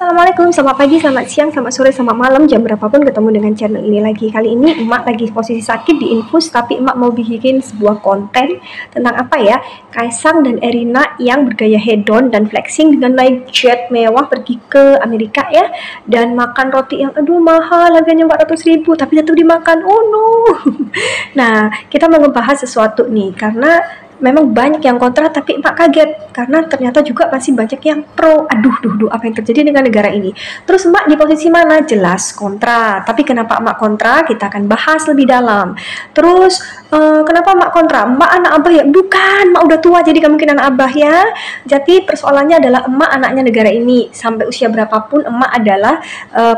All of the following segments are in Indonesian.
Assalamualaikum, selamat pagi, selamat siang, selamat sore, selamat malam, jam berapapun ketemu dengan channel ini lagi. Kali ini emak lagi posisi sakit di infus, tapi emak mau bikin sebuah konten tentang apa ya? Kaisang dan Erina yang bergaya hedon dan flexing dengan naik jet mewah pergi ke Amerika ya, dan makan roti yang aduh mahal, harganya 400.000 tapi tetap dimakan. Oh no. Nah, kita mau ngebahas sesuatu nih karena memang banyak yang kontra, tapi emak kaget karena ternyata juga masih banyak yang pro. Aduh, apa yang terjadi dengan negara ini? Terus emak di posisi mana? Jelas kontra. Tapi kenapa emak kontra? Kita akan bahas lebih dalam. Terus kenapa emak kontra? Emak anak abah ya? Bukan, emak udah tua jadi gak mungkin anak abah ya. Jadi persoalannya adalah emak anaknya negara ini. Sampai usia berapapun emak adalah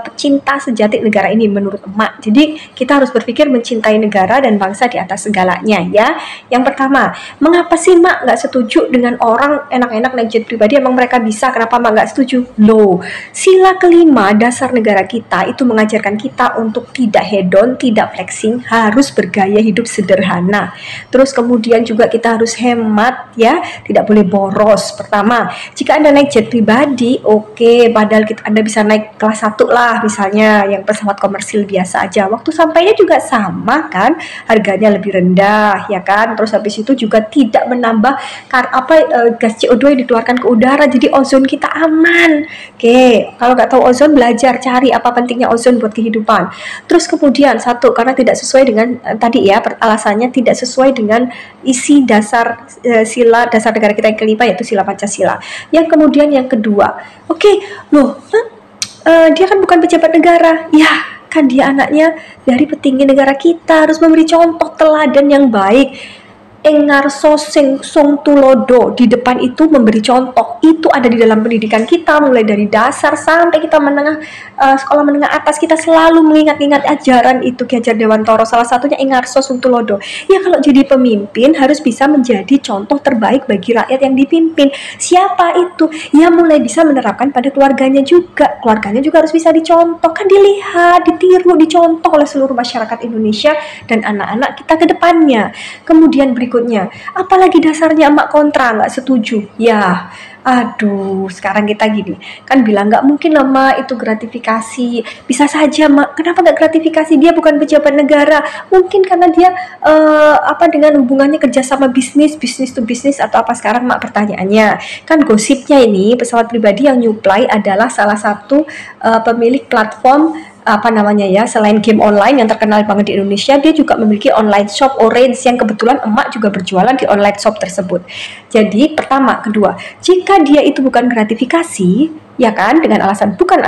pecinta sejati negara ini menurut emak. Jadi kita harus berpikir mencintai negara dan bangsa di atas segalanya ya. Yang pertama, mengapa sih mak nggak setuju dengan orang enak-enak naik jet pribadi? Emang mereka bisa, kenapa mak nggak setuju? Loh, sila kelima dasar negara kita itu mengajarkan kita untuk tidak hedon, tidak flexing, harus bergaya hidup sederhana. Terus kemudian juga kita harus hemat ya, tidak boleh boros. Pertama, jika Anda naik jet pribadi, oke, padahal Anda bisa naik kelas 1 lah misalnya, yang pesawat komersil biasa aja. Waktu sampainya juga sama kan, harganya lebih rendah ya kan. Terus habis itu juga tidak menambah gas CO2 yang dikeluarkan ke udara, jadi ozon kita aman. Oke, kalau nggak tahu ozon, belajar cari apa pentingnya ozon buat kehidupan. Terus kemudian satu, karena tidak sesuai dengan tadi ya, alasannya tidak sesuai dengan isi dasar sila dasar negara kita yang kelima, yaitu sila Pancasila. Yang kemudian yang kedua, oke, loh, dia kan bukan pejabat negara, ya kan dia anaknya dari petinggi negara kita, harus memberi contoh teladan yang baik. Engarso song tulodo, di depan itu memberi contoh, itu ada di dalam pendidikan kita mulai dari dasar sampai kita sekolah menengah atas. Kita selalu mengingat-ingat ajaran itu Ki Hajar Dewantara, salah satunya Engarso song tulodo ya. Kalau jadi pemimpin harus bisa menjadi contoh terbaik bagi rakyat yang dipimpin. Siapa itu? Ya mulai bisa menerapkan pada keluarganya juga harus bisa dicontoh, kan dilihat, ditiru, dicontoh oleh seluruh masyarakat Indonesia dan anak-anak kita ke depannya. Kemudian berikutnya, apalagi dasarnya emak kontra, nggak setuju ya. Aduh, sekarang kita gini kan bilang nggak mungkin lah mak, itu gratifikasi. Bisa saja mak, kenapa nggak gratifikasi? Dia bukan pejabat negara, mungkin karena dia dengan hubungannya kerjasama bisnis to bisnis atau apa. Sekarang mak, pertanyaannya kan gosipnya ini pesawat pribadi yang nyuplai adalah salah satu pemilik platform selain game online yang terkenal banget di Indonesia, dia juga memiliki online shop Orange yang kebetulan emak juga berjualan di online shop tersebut. Jadi pertama, kedua, jika dia itu bukan gratifikasi ya kan, dengan alasan bukan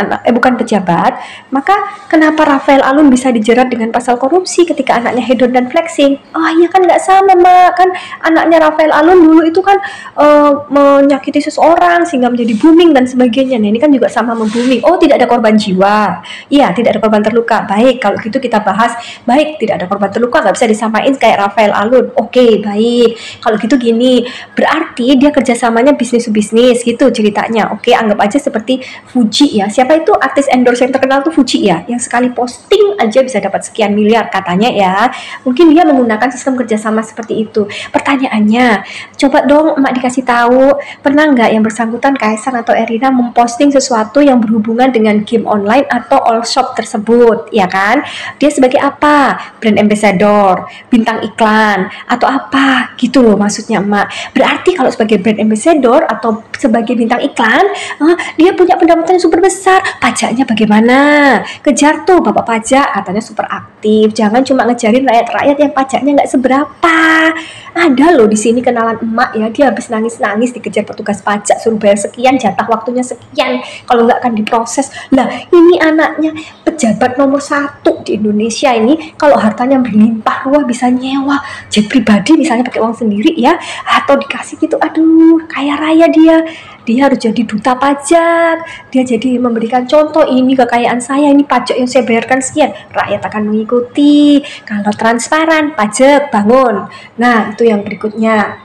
pejabat, maka kenapa Rafael Alun bisa dijerat dengan pasal korupsi ketika anaknya hedon dan flexing? Oh iya kan, nggak sama mak, kan anaknya Rafael Alun dulu itu kan menyakiti seseorang sehingga menjadi booming dan sebagainya. Nah ini kan juga sama membooming. Oh, tidak ada korban jiwa, iya tidak ada korban terluka. Baik, kalau gitu kita bahas. Baik, tidak ada korban terluka, nggak bisa disamain kayak Rafael Alun. Oke, baik, kalau gitu gini, berarti dia kerjasamanya bisnis to bisnis gitu ceritanya. Oke, anggap aja seperti Fuji ya. Siapa itu artis endorse yang terkenal tuh? Fuji ya, yang sekali posting aja bisa dapat sekian miliar katanya ya. Mungkin dia menggunakan sistem kerjasama seperti itu. Pertanyaannya, coba dong emak dikasih tahu, pernah nggak yang bersangkutan Kaisang atau Erina memposting sesuatu yang berhubungan dengan game online atau all shop tersebut ya kan? Dia sebagai apa? Brand ambassador, bintang iklan atau apa gitu loh maksudnya emak. Berarti kalau sebagai brand ambassador atau sebagai bintang iklan, dia punya pendapatan super besar. Pajaknya bagaimana? Kejar tuh bapak pajak, katanya super aktif. Jangan cuma ngejarin rakyat-rakyat yang pajaknya nggak seberapa. Ada loh di sini kenalan emak ya, dia habis nangis-nangis dikejar petugas pajak, suruh bayar sekian, jatah waktunya sekian, kalau nggak akan diproses. Lah ini anaknya pejabat nomor 1 di Indonesia ini, kalau hartanya berlimpah ruah bisa nyewa jet pribadi misalnya pakai uang sendiri ya, atau dikasih gitu. Aduh, kaya raya dia harus jadi duta pajak, dia jadi memberikan contoh, ini kekayaan saya, ini pajak yang saya bayarkan sekian, rakyat akan mengikuti. Kalau transparan, pajak bangun. Nah itu yang berikutnya.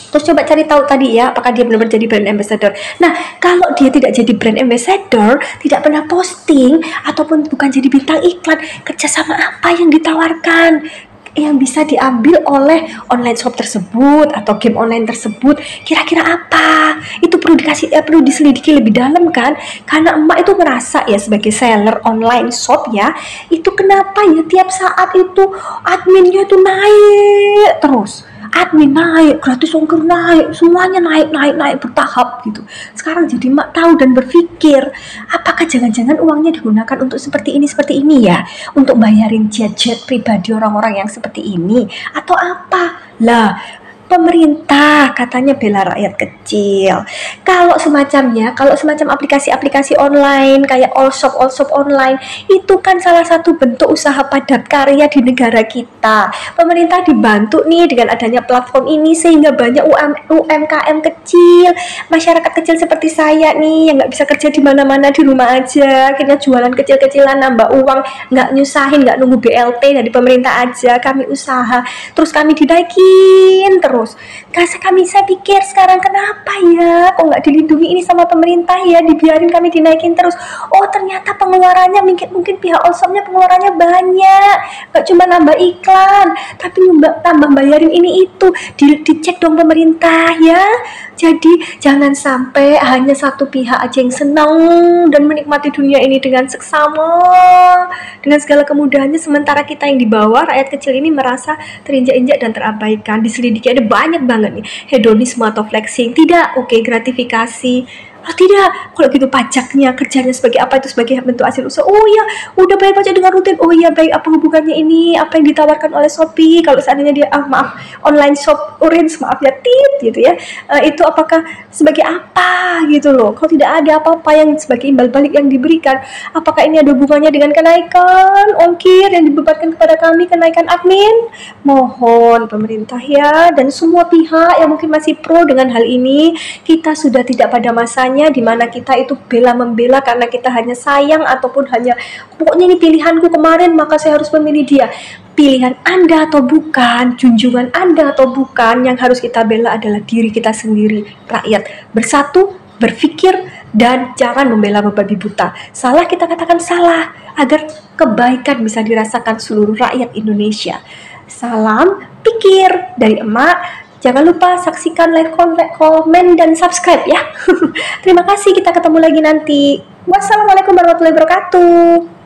Terus coba cari tahu tadi ya, apakah dia benar-benar jadi brand ambassador. Nah, kalau dia tidak jadi brand ambassador, tidak pernah posting, ataupun bukan jadi bintang iklan, kerjasama apa yang ditawarkan? yang bisa diambil oleh online shop tersebut atau game online tersebut kira-kira apa? Itu perlu diselidiki lebih dalam kan, karena emak itu merasa ya sebagai seller online shop ya, itu kenapa ya tiap saat itu adminnya itu naik terus, admin naik, gratis ongkir naik, semuanya naik bertahap gitu. Sekarang jadi mak tahu dan berpikir, apakah jangan-jangan uangnya digunakan untuk seperti ini ya, untuk bayarin jet pribadi orang-orang yang seperti ini, atau apa? Lah, pemerintah katanya bela rakyat kecil. Kalau semacam aplikasi-aplikasi online kayak all shop online, itu kan salah satu bentuk usaha padat karya di negara kita. Pemerintah dibantu nih dengan adanya platform ini sehingga banyak UMKM kecil, masyarakat kecil seperti saya nih yang nggak bisa kerja di mana-mana, di rumah aja, akhirnya jualan kecil-kecilan nambah uang, nggak nyusahin, nggak nunggu BLT dari pemerintah aja, kami usaha, terus kami dinaikin terus. Saya pikir sekarang kenapa ya kok nggak dilindungi ini sama pemerintah ya, dibiarin kami dinaikin terus. Oh ternyata pengeluarannya mungkin pihak Allshopnya pengeluarannya banyak, nggak cuma nambah iklan tapi tambah bayarin ini itu, dicek dong pemerintah ya. Jadi jangan sampai hanya satu pihak aja yang senang dan menikmati dunia ini dengan seksama, dengan segala kemudahannya, sementara kita yang di bawah, rakyat kecil ini merasa terinjak-injak dan terabaikan. Diselidiki ada banyak banget nih, hedonisme atau flexing, tidak, oke, gratifikasi. Oh tidak, kalau gitu pajaknya, kerjanya sebagai apa, itu sebagai bentuk hasil usaha. Oh iya, udah bayar pajak dengan rutin. Oh iya baik, apa hubungannya ini, apa yang ditawarkan oleh Shopee, kalau seandainya dia, maaf, online shop orange, maaf ya, gitu ya, itu apakah sebagai apa gitu loh. Kalau tidak ada apa-apa yang sebagai imbal balik yang diberikan, apakah ini ada hubungannya dengan kenaikan ongkir yang dibebankan kepada kami, kenaikan admin? Mohon pemerintah ya, dan semua pihak yang mungkin masih pro dengan hal ini, kita sudah tidak pada masanya di mana kita itu bela-membela karena kita hanya sayang ataupun hanya pokoknya ini pilihanku kemarin maka saya harus memilih dia. Pilihan Anda atau bukan, junjungan Anda atau bukan, yang harus kita bela adalah diri kita sendiri, rakyat. Bersatu, berpikir, dan jangan membela membabi buta. Salah kita katakan salah agar kebaikan bisa dirasakan seluruh rakyat Indonesia. Salam pikir dari emak. Jangan lupa saksikan, like, komen, dan subscribe ya. Terima kasih, kita ketemu lagi nanti. Wassalamualaikum warahmatullahi wabarakatuh.